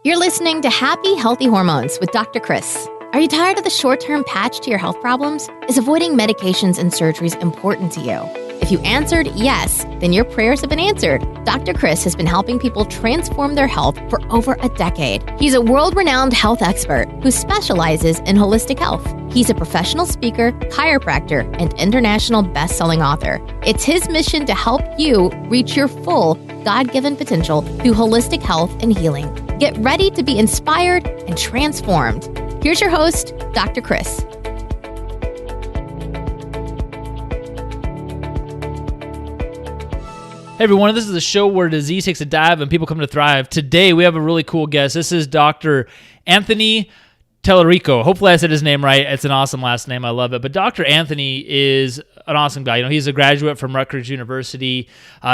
You're listening to Happy Healthy Hormones with Dr. Chris. Are you tired of the short-term patch to your health problems? Is avoiding medications and surgeries important to you? If you answered yes, then your prayers have been answered. Dr. Chris has been helping people transform their health for over a decade. He's a world-renowned health expert who specializes in holistic health. He's a professional speaker, chiropractor, and international best-selling author. It's his mission to help you reach your full God-given potential through holistic health and healing. Get ready to be inspired and transformed. Here's your host, Dr. Chris. Hey everyone, this is a show where disease takes a dive and people come to thrive. Today we have a really cool guest. This is Dr. Anthony Talorico. Hopefully I said his name right. It's an awesome last name. I love it. But Dr. Anthony is an awesome guy. He's a graduate from Rutgers University.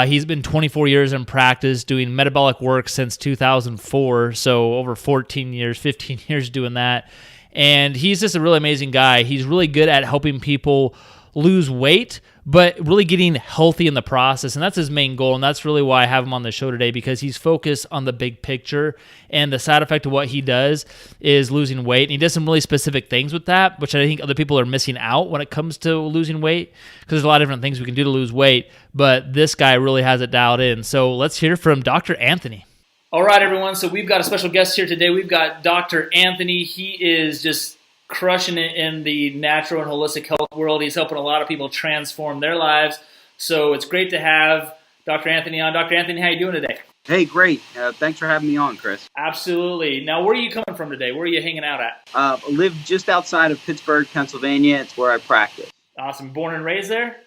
He's been 24 years in practice doing metabolic work since 2004. So over 15 years doing that. And he's just a really amazing guy. He's really good at helping people lose weight, but really getting healthy in the process. And that's his main goal. And that's really why I have him on the show today, because he's focused on the big picture. And the side effect of what he does is losing weight. And he does some really specific things with that, which I think other people are missing out when it comes to losing weight, because there's a lot of different things we can do to lose weight. But this guy really has it dialed in. So let's hear from Dr. Anthony. All right, everyone. So we've got a special guest here today. We've got Dr. Anthony. He is just crushing it in the natural and holistic health world. He's helping a lot of people transform their lives. So it's great to have Dr. Anthony on. Dr. Anthony, how are you doing today? Hey, great. Thanks for having me on, Chris. Absolutely. Now, where are you coming from today? Where are you hanging out at? I live just outside of Pittsburgh, Pennsylvania. It's where I practice. Awesome. Born and raised there?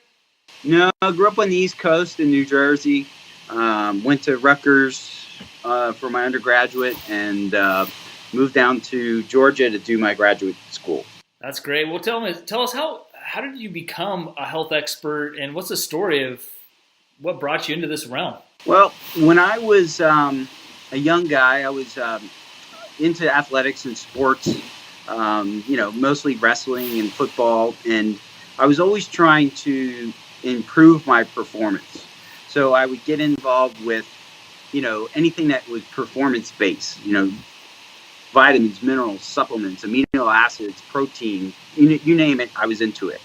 No, I grew up on the East Coast in New Jersey. Went to Rutgers for my undergraduate and moved down to Georgia to do my graduate school. That's great. Well, tell us how did you become a health expert, and what's the story of what brought you into this realm? Well, when I was a young guy, I was into athletics and sports, mostly wrestling and football, and I was always trying to improve my performance. So I would get involved with, anything that was performance-based, vitamins, minerals, supplements, amino acids, protein, you name it, I was into it.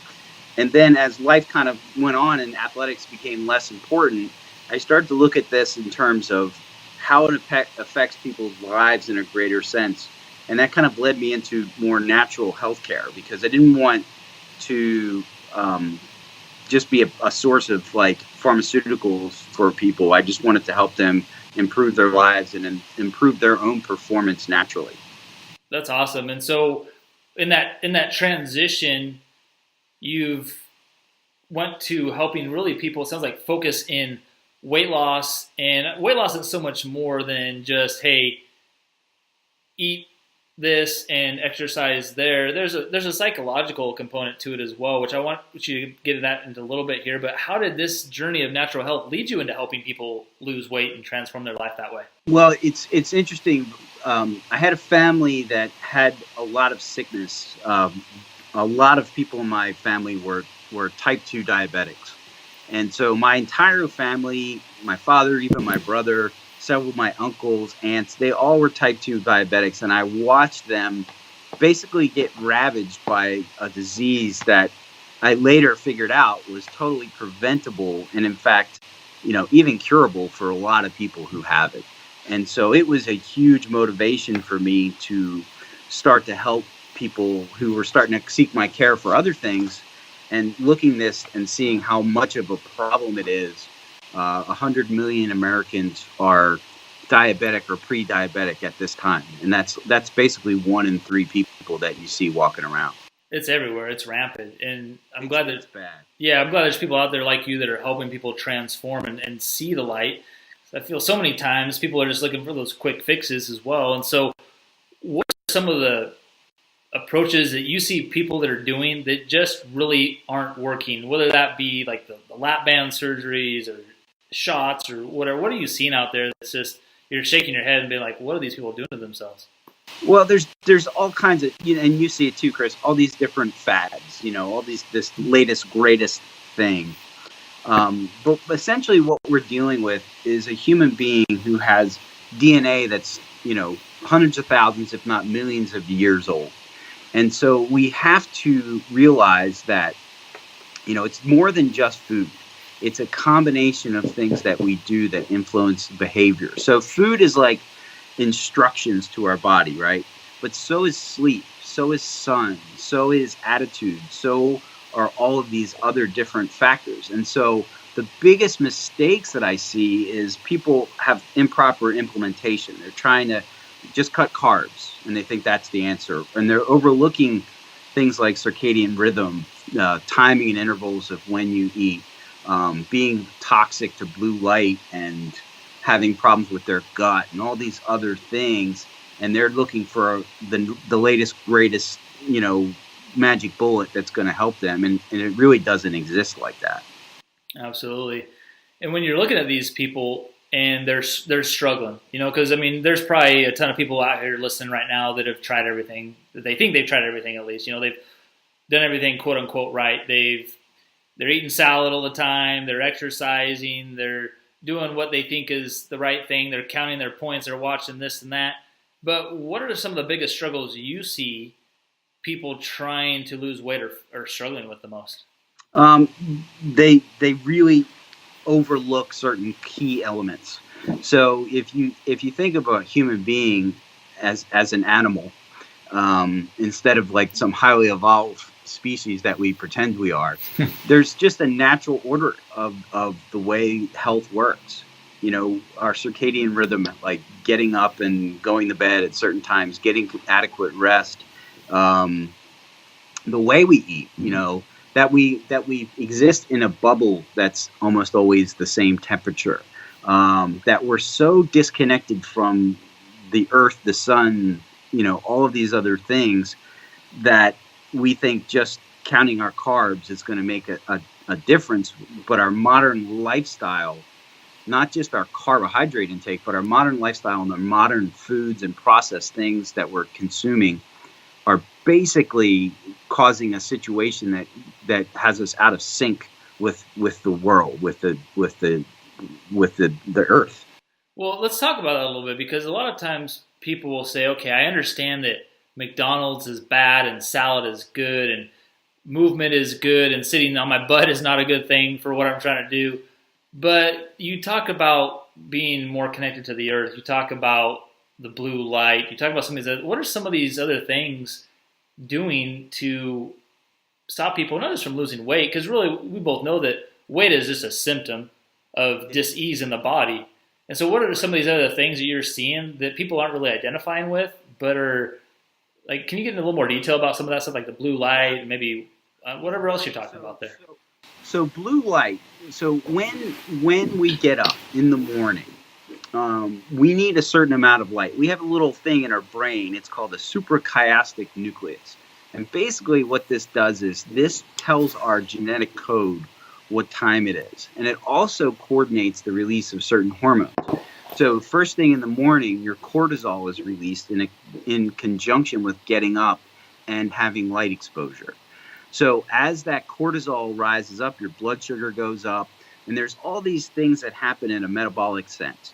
And then as life kind of went on and athletics became less important, I started to look at this in terms of how it affects people's lives in a greater sense. And that kind of led me into more natural healthcare, because I didn't want to just be a source of like pharmaceuticals for people. I just wanted to help them improve their lives and improve their own performance naturally. That's awesome. And so in that transition, you've went to helping really people, it sounds like, focus in weight loss. And weight loss is so much more than just, hey, eat this and exercise there. There's a psychological component to it as well, which I want you to get that into a little bit here. But how did this journey of natural health lead you into helping people lose weight and transform their life that way? Well, it's interesting. I had a family that had a lot of sickness. A lot of people in my family were type 2 diabetics. And so my entire family, my father, even my brother, several of my uncles, aunts, they all were type 2 diabetics. And I watched them basically get ravaged by a disease that I later figured out was totally preventable. And in fact, even curable for a lot of people who have it. And so it was a huge motivation for me to start to help people who were starting to seek my care for other things, and looking this and seeing how much of a problem it is. 100 million Americans are diabetic or pre-diabetic at this time. And that's basically 1 in 3 people that you see walking around. It's everywhere. It's rampant. And I'm glad that it's bad. Yeah, I'm glad there's people out there like you that are helping people transform and see the light. I feel so many times people are just looking for those quick fixes as well. And so what are some of the approaches that you see people that are doing that just really aren't working, whether that be like the lap band surgeries or shots or whatever? What are you seeing out there that's just, you're shaking your head and being like, what are these people doing to themselves? Well, there's all kinds of, and you see it too, Chris, all these different fads, all this latest, greatest thing. But essentially what we're dealing with is a human being who has DNA that's, hundreds of thousands, if not millions of years old. And so we have to realize that, it's more than just food. It's a combination of things that we do that influence behavior. So food is like instructions to our body, right? But so is sleep, so is sun, so is attitude, so are all of these other different factors. And so the biggest mistakes that I see is people have improper implementation. They're trying to just cut carbs, and they think that's the answer. And they're overlooking things like circadian rhythm, timing and intervals of when you eat, being toxic to blue light, and having problems with their gut and all these other things. And they're looking for the latest, greatest, magic bullet that's going to help them. And it really doesn't exist like that. Absolutely. And when you're looking at these people and they're struggling, because there's probably a ton of people out here listening right now that have tried everything. That they think they've tried everything at least. They've done everything quote unquote right. They're eating salad all the time. They're exercising. They're doing what they think is the right thing. They're counting their points. They're watching this and that. But what are some of the biggest struggles you see people trying to lose weight or struggling with the most? They really overlook certain key elements. So if you think of a human being as an animal, instead of like some highly evolved species that we pretend we are, there's just a natural order of the way health works. Our circadian rhythm, like getting up and going to bed at certain times, getting adequate rest, the way we eat, that we exist in a bubble that's almost always the same temperature, that we're so disconnected from the earth, the sun, all of these other things, that we think just counting our carbs is going to make a difference. But our modern lifestyle, not just our carbohydrate intake, but our modern lifestyle and the modern foods and processed things that we're consuming are basically causing a situation that has us out of sync with the world, with the earth. Well, let's talk about that a little bit, because a lot of times people will say, okay, I understand that McDonald's is bad and salad is good and movement is good and sitting on my butt is not a good thing for what I'm trying to do. But you talk about being more connected to the earth. You talk about the blue light. You talk about some of these. What are some of these other things doing to stop people, not just from losing weight? Because really, we both know that weight is just a symptom of dis-ease in the body. And so what are some of these other things that you're seeing that people aren't really identifying with, but are like, can you get into a little more detail about some of that stuff, like the blue light, maybe whatever else you're talking about there? So blue light. So when we get up in the morning, we need a certain amount of light. We have a little thing in our brain. It's called the suprachiastic nucleus. And basically what this does is this tells our genetic code what time it is. And it also coordinates the release of certain hormones. So first thing in the morning, your cortisol is released in conjunction with getting up and having light exposure. So as that cortisol rises up, your blood sugar goes up, and there's all these things that happen in a metabolic sense.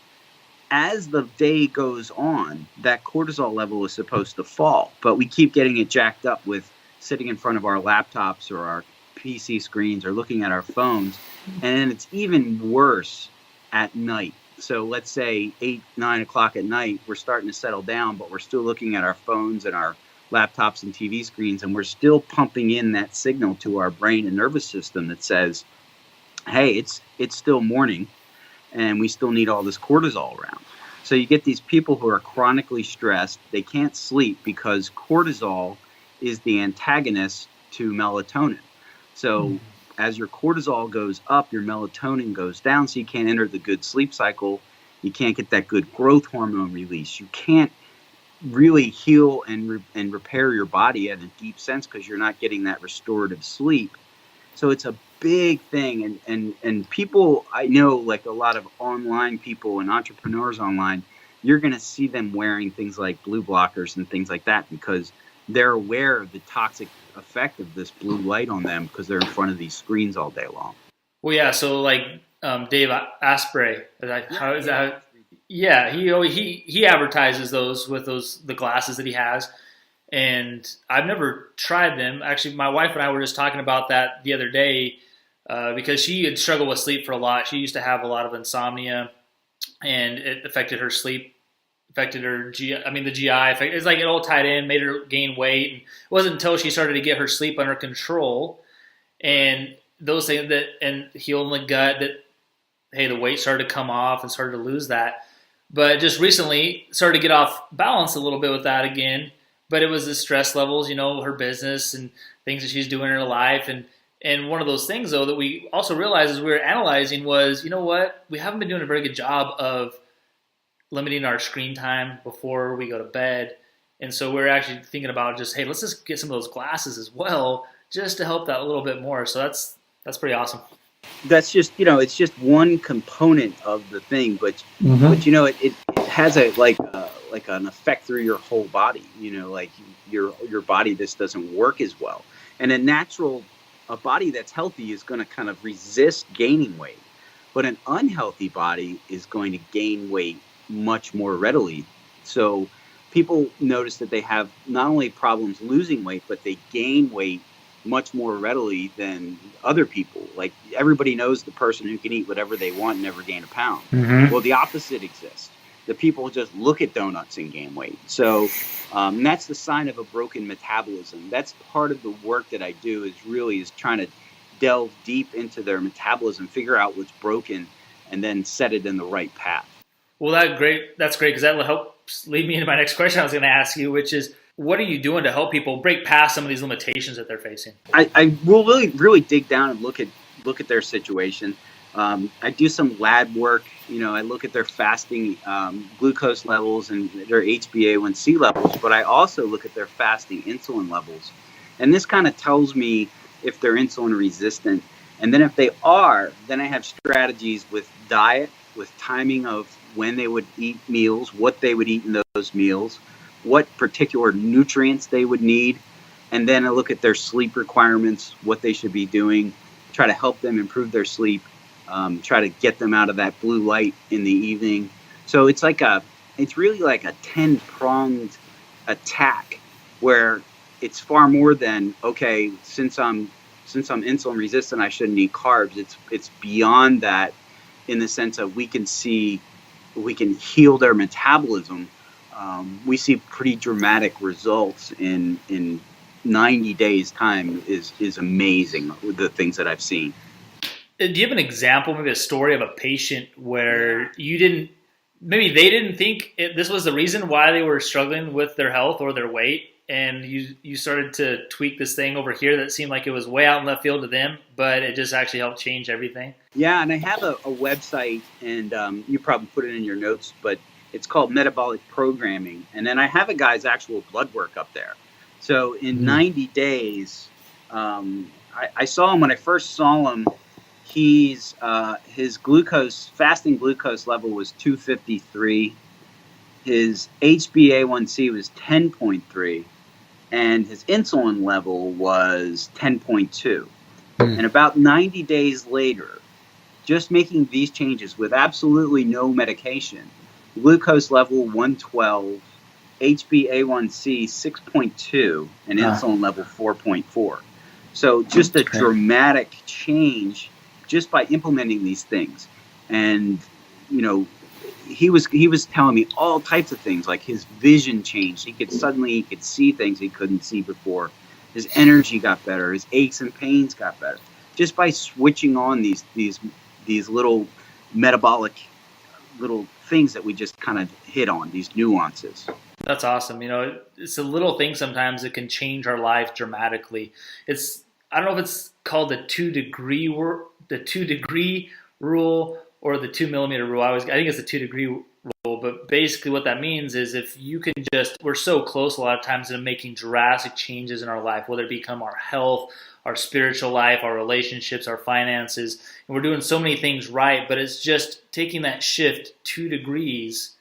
As the day goes on, that cortisol level is supposed to fall, but we keep getting it jacked up with sitting in front of our laptops or our PC screens or looking at our phones. And it's even worse at night. So let's say 8, 9 o'clock at night, we're starting to settle down, but we're still looking at our phones and our laptops and TV screens, and we're still pumping in that signal to our brain and nervous system that says, hey, it's still morning and we still need all this cortisol around. So you get these people who are chronically stressed. They can't sleep because cortisol is the antagonist to melatonin. So as your cortisol goes up, your melatonin goes down, so you can't enter the good sleep cycle. You can't get that good growth hormone release. You can't really heal and repair your body in a deep sense because you're not getting that restorative sleep. So it's a big thing. And people, I know, like a lot of online people and entrepreneurs online, you're going to see them wearing things like blue blockers and things like that because they're aware of the toxic effect of this blue light on them because they're in front of these screens all day long. Well, yeah. So like Dave Asprey, how is that? Yeah, he advertises those with the glasses that he has, and I've never tried them. Actually, my wife and I were just talking about that the other day because she had struggled with sleep for a lot. She used to have a lot of insomnia, and it affected her sleep, affected her the GI. It's like it all tied in, made her gain weight. And it wasn't until she started to get her sleep under control and those things and healing the gut that hey, the weight started to come off and started to lose that. But just recently started to get off balance a little bit with that again. But it was the stress levels, her business and things that she's doing in her life. And one of those things, though, that we also realized as we were analyzing was, you know what? We haven't been doing a very good job of limiting our screen time before we go to bed. And so we're actually thinking about just, hey, let's just get some of those glasses as well just to help that a little bit more. So that's pretty awesome. That's just, it's just one component of the thing, but it has like an effect through your whole body. Like your body just doesn't work as well. And a body that's healthy is going to kind of resist gaining weight, but an unhealthy body is going to gain weight much more readily. So people notice that they have not only problems losing weight, but they gain weight much more readily than other people. Like everybody knows the person who can eat whatever they want and never gain a pound. Mm-hmm. Well, the opposite exists. The people just look at donuts and gain weight. So that's the sign of a broken metabolism. That's part of the work that I do is trying to delve deep into their metabolism, figure out what's broken, and then set it in the right path. Well, that's great because that will help lead me into my next question I was going to ask you, which is, what are you doing to help people break past some of these limitations that they're facing? I will really dig down and look at their situation. I do some lab work. I look at their fasting glucose levels and their HbA1c levels, but I also look at their fasting insulin levels. And this kind of tells me if they're insulin resistant. And then if they are, then I have strategies with diet, with timing of when they would eat meals, what they would eat in those meals, what particular nutrients they would need. And then I look at their sleep requirements, what they should be doing, try to help them improve their sleep, try to get them out of that blue light in the evening. So it's really like a 10-pronged attack where it's far more than, okay, since I'm insulin resistant, I shouldn't eat carbs. It's beyond that in the sense of we can heal their metabolism. We see pretty dramatic results in 90 days time is amazing with the things that I've seen. Do you have an example, maybe a story of a patient where maybe they didn't think this was the reason why they were struggling with their health or their weight, and you started to tweak this thing over here that seemed like it was way out in left field to them, but it just actually helped change everything? Yeah, and I have a website, and you probably put it in your notes, but it's called Metabolic Programming. And then I have a guy's actual blood work up there. So in 90 days, I saw him when I first saw him. His fasting glucose level was 253. His HbA1c was 10.3, and his insulin level was 10.2. And about 90 days later, just making these changes with absolutely no medication, glucose level 112, HbA1c 6.2, and insulin level 4.4. So just a dramatic change just by implementing these things. And, he was telling me all types of things, like his vision changed. He could see things he couldn't see before. His energy got better. His aches and pains got better. Just by switching on these little metabolic little things that we just kind of hit on, these nuances. That's awesome. It's a little thing sometimes that can change our life dramatically. I don't know if it's called the 2 degree rule or the 2 millimeter rule. I think it's the 2 degree rule, but basically what that means is if you can we're so close a lot of times to making drastic changes in our life, whether it become our health, our spiritual life, our relationships, our finances, and we're doing so many things right, but it's just taking that shift 2 degrees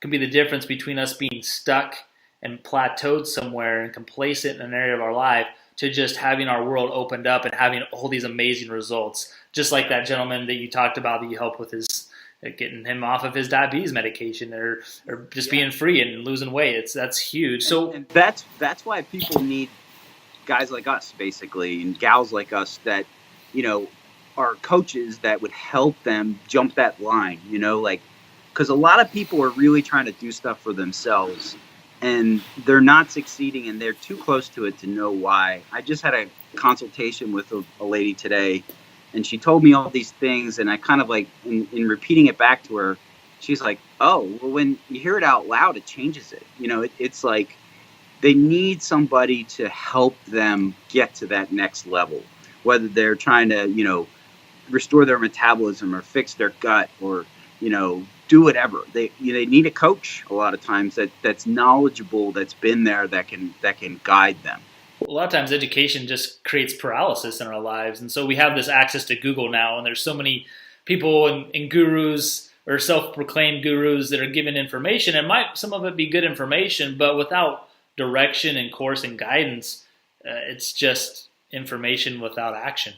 can be the difference between us being stuck and plateaued somewhere and complacent in an area of our life to just having our world opened up and having all these amazing results. Just like that gentleman that you talked about that you helped with his getting him off of his diabetes medication or just being free and losing weight. That's huge. So and that's why people need guys like us, basically, and gals like us that, are coaches that would help them jump that line, like, because a lot of people are really trying to do stuff for themselves and they're not succeeding and they're too close to it to know why. I just had a consultation with a lady today and she told me all these things, and I kind of like, in repeating it back to her, she's like, oh, well, when you hear it out loud, it changes it. It's like they need somebody to help them get to that next level, whether they're trying to, restore their metabolism or fix their gut or, do whatever. They need a coach a lot of times that's knowledgeable, that's been there, that can guide them. A lot of times education just creates paralysis in our lives. And so we have this access to Google now, and there's so many people and gurus or self-proclaimed gurus that are giving information, and some of it be good information, but without direction and course and guidance, it's just information without action.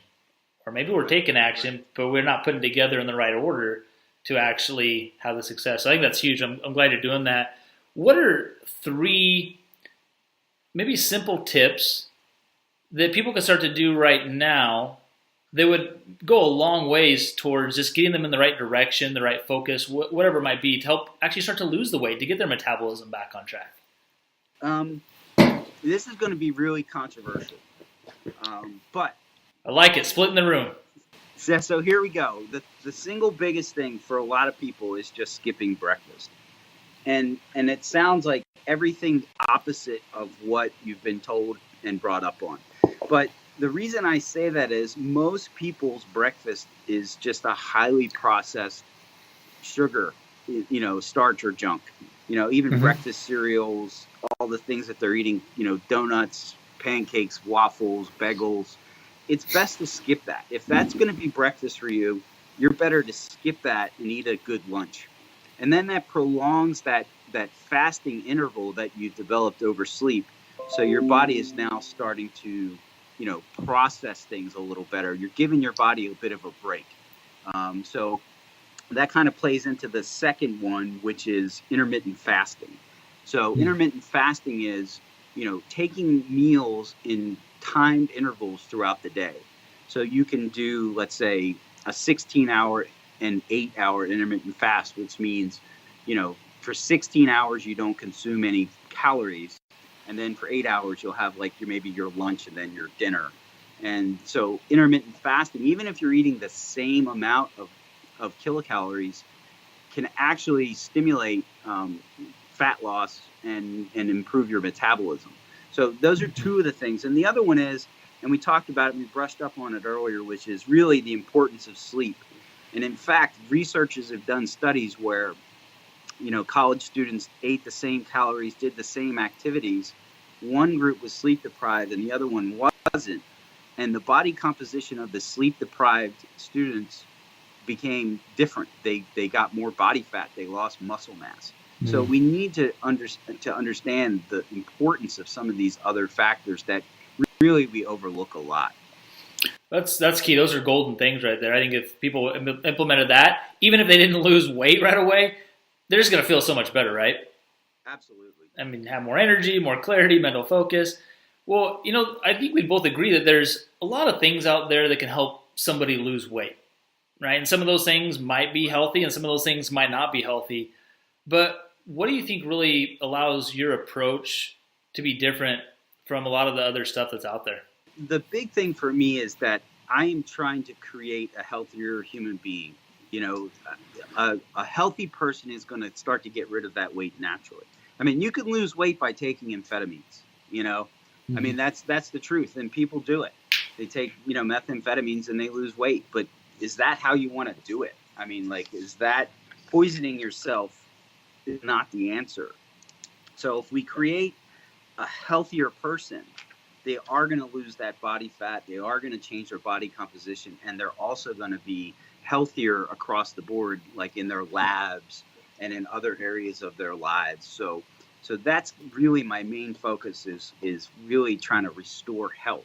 Or maybe we're taking action, but we're not putting together in the right order to actually have the success. So I think that's huge. I'm glad you're doing that. What are 3 maybe simple tips that people can start to do right now that would go a long ways towards just getting them in the right direction, the right focus, whatever it might be, to help actually start to lose the weight, to get their metabolism back on track? This is going to be really controversial, but I like it. Splitting the room. So here we go. The single biggest thing for a lot of people is just skipping breakfast. And it sounds like everything opposite of what you've been told and brought up on. But the reason I say that is most people's breakfast is just a highly processed sugar, starch or junk. Even breakfast cereals, all the things that they're eating, donuts, pancakes, waffles, bagels. It's best to skip that. If that's going to be breakfast for you, you're better to skip that and eat a good lunch. And then that prolongs that fasting interval that you developed over sleep. So your body is now starting to, process things a little better. You're giving your body a bit of a break. So that kind of plays into the second one, which is intermittent fasting. So intermittent fasting is, taking meals in timed intervals throughout the day. So you can do, let's say, a 16-hour and 8-hour intermittent fast, which means, for 16 hours, you don't consume any calories. And then for 8 hours, you'll have maybe your lunch and then your dinner. And so intermittent fasting, even if you're eating the same amount of kilocalories, can actually stimulate fat loss and improve your metabolism. So those are 2 of the things. And the other one is, and we talked about it, we brushed up on it earlier, which is really the importance of sleep. And in fact, researchers have done studies where, college students ate the same calories, did the same activities. One group was sleep deprived and the other one wasn't. And the body composition of the sleep deprived students became different. They got more body fat. They lost muscle mass. So we need to understand the importance of some of these other factors that really we overlook a lot. That's key. Those are golden things right there. I think if people implemented that, even if they didn't lose weight right away, they're just going to feel so much better, right? Absolutely. I mean, have more energy, more clarity, mental focus. Well, I think we both agree that there's a lot of things out there that can help somebody lose weight, right? And some of those things might be healthy and some of those things might not be healthy. But what do you think really allows your approach to be different from a lot of the other stuff that's out there? The big thing for me is that I am trying to create a healthier human being. A healthy person is going to start to get rid of that weight naturally. I mean, you can lose weight by taking amphetamines, I mean, that's the truth. And people do it. They take, methamphetamines and they lose weight. But is that how you want to do it? I mean, is that poisoning yourself is not the answer. So if we create a healthier person, they are going to lose that body fat. They are going to change their body composition. And they're also going to be healthier across the board, like in their labs and in other areas of their lives. So that's really my main focus is really trying to restore health.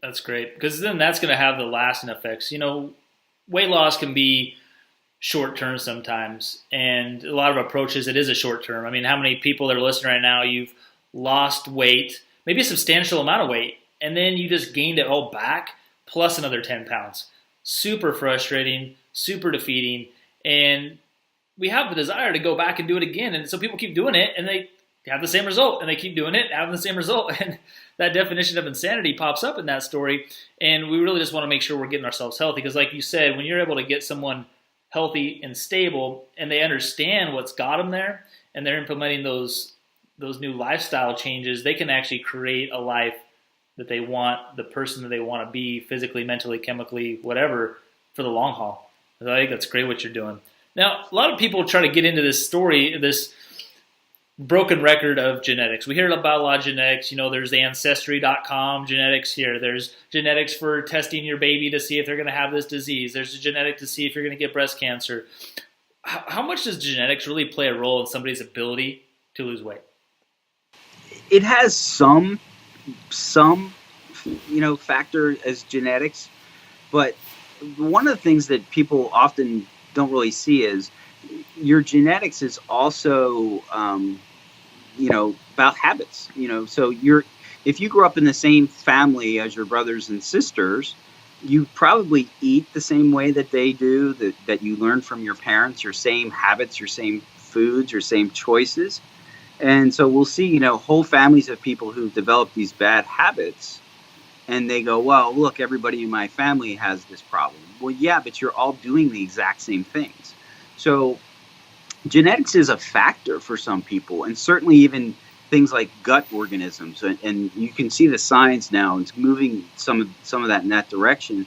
That's great, because then that's going to have the lasting effects. Weight loss can be short term sometimes, and a lot of approaches it is a short term. I mean, how many people that are listening right now, you've lost weight, maybe a substantial amount of weight, and then you just gained it all back plus another 10 pounds. Super frustrating, super defeating, and we have the desire to go back and do it again. And so people keep doing it and they have the same result, and they keep doing it, having the same result. And that definition of insanity pops up in that story. And we really just want to make sure we're getting ourselves healthy. Because like you said, when you're able to get someone healthy and stable and they understand what's got them there and they're implementing those new lifestyle changes, they can actually create a life that they want, the person that they want to be physically, mentally, chemically, whatever, for the long haul. So I think that's great what you're doing. Now, a lot of people try to get into this story, this broken record of genetics. We hear about a lot of genetics. You know, there's the Ancestry.com genetics here. There's genetics for testing your baby to see if they're going to have this disease. There's a genetic to see if you're going to get breast cancer. How much does genetics really play a role in somebody's ability to lose weight? It has some factor as genetics, but one of the things that people often don't really see is your genetics is also about habits. So if you grew up in the same family as your brothers and sisters, you probably eat the same way that they do, that you learn from your parents, your same habits, your same foods, your same choices. And so we'll see, whole families of people who develop these bad habits, and they go, well, look, everybody in my family has this problem. Well, yeah, but you're all doing the exact same things. So genetics is a factor for some people, and certainly even things like gut organisms. And you can see the science now, it's moving some of that in that direction.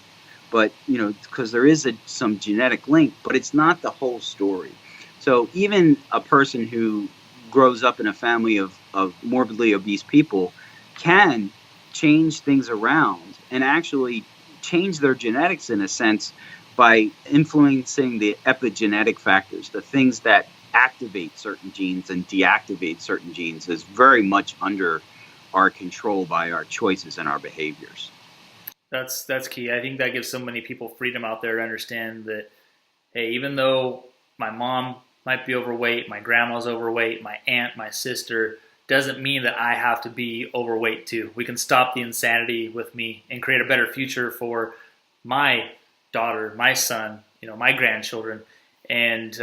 But, because there is some genetic link, but it's not the whole story. So even a person who grows up in a family of morbidly obese people can change things around and actually change their genetics in a sense by influencing the epigenetic factors, the things that activate certain genes and deactivate certain genes, is very much under our control by our choices and our behaviors. That's key. I think that gives so many people freedom out there to understand that, hey, even though my mom might be overweight, my grandma's overweight, my aunt, my sister, doesn't mean that I have to be overweight too. We can stop the insanity with me and create a better future for my daughter, my son, my grandchildren. And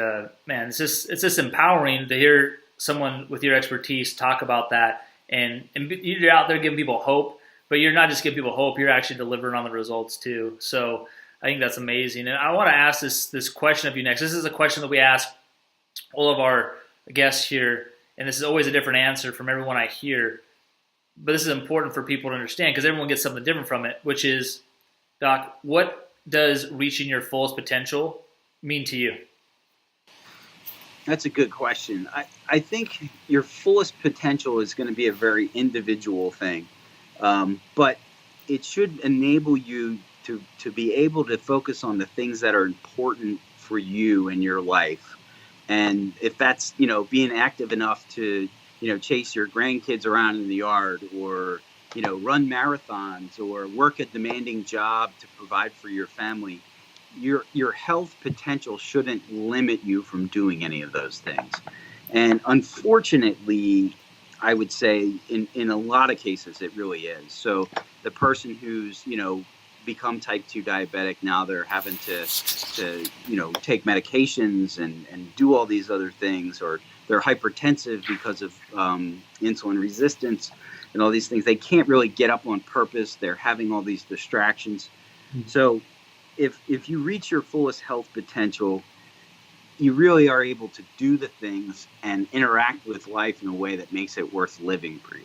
man, it's just empowering to hear someone with your expertise talk about that. And you're out there giving people hope, but you're not just giving people hope, you're actually delivering on the results too. So I think that's amazing. And I want to ask this question of you next. This is a question that we ask all of our guests here, and this is always a different answer from everyone I hear. But this is important for people to understand because everyone gets something different from it, which is, Doc, what does reaching your fullest potential mean to you? That's a good question. I think your fullest potential is going to be a very individual thing, but it should enable you to be able to focus on the things that are important for you in your life. And if that's, being active enough to, chase your grandkids around in the yard, or, run marathons, or work a demanding job to provide for your family, your health potential shouldn't limit you from doing any of those things. And unfortunately, I would say in a lot of cases, it really is. So the person who's, become type 2 diabetic, now they're having to take medications and do all these other things, or they're hypertensive because of insulin resistance and all these things. They can't really get up on purpose. They're having all these distractions. Mm-hmm. So if you reach your fullest health potential, you really are able to do the things and interact with life in a way that makes it worth living for you.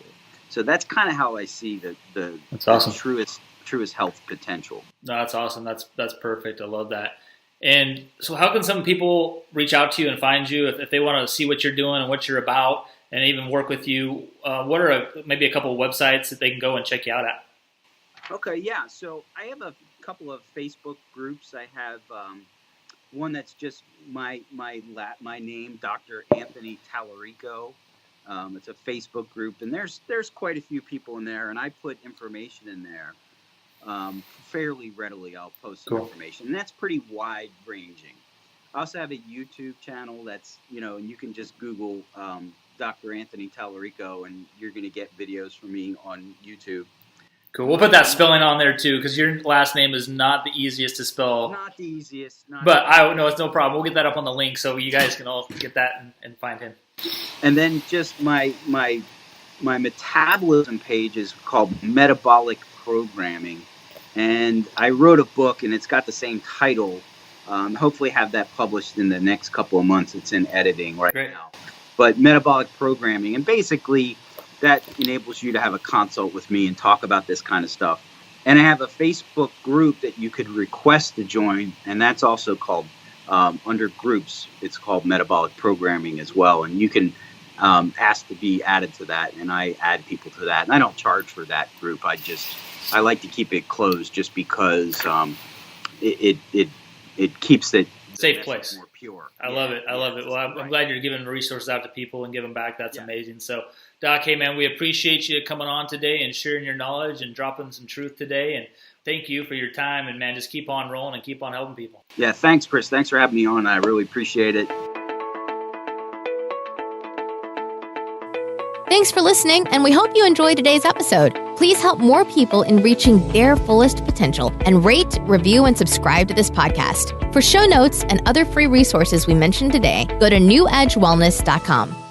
So that's kind of how I see the awesome. truest health potential. No, that's awesome. That's perfect. I love that. And so how can some people reach out to you and find you if they want to see what you're doing and what you're about and even work with you? What are maybe a couple of websites that they can go and check you out at? Okay, yeah. So I have a couple of Facebook groups. I have one that's just my name, Dr. Anthony Talorico. It's a Facebook group, and there's quite a few people in there, and I put information in there fairly readily. I'll post some information, and that's pretty wide ranging. I also have a YouTube channel that's, and you can just Google Dr. Anthony Talorico, and you're going to get videos from me on YouTube. Cool. We'll put that spelling on there too, because your last name is not the easiest to spell. Not the easiest. I know it's no problem. We'll get that up on the link so you guys can all get that and find him. And then just my metabolism page is called Metabolic Programming. And I wrote a book, and it's got the same title. Hopefully have that published in the next couple of months. It's in editing right now. But Metabolic Programming, and basically that enables you to have a consult with me and talk about this kind of stuff. And I have a Facebook group that you could request to join, and that's also called, under groups, it's called Metabolic Programming as well. And you can ask to be added to that, and I add people to that. And I don't charge for that group. I like to keep it closed just because it keeps it safe place, more pure. I love it. Well, I'm glad you're giving resources out to people and giving back. That's amazing. So, Doc, hey man, we appreciate you coming on today and sharing your knowledge and dropping some truth today. And thank you for your time. And man, just keep on rolling and keep on helping people. Yeah, thanks, Chris. Thanks for having me on. I really appreciate it. Thanks for listening, and we hope you enjoyed today's episode. Please help more people in reaching their fullest potential and rate, review, and subscribe to this podcast. For show notes and other free resources we mentioned today, go to newedgewellness.com.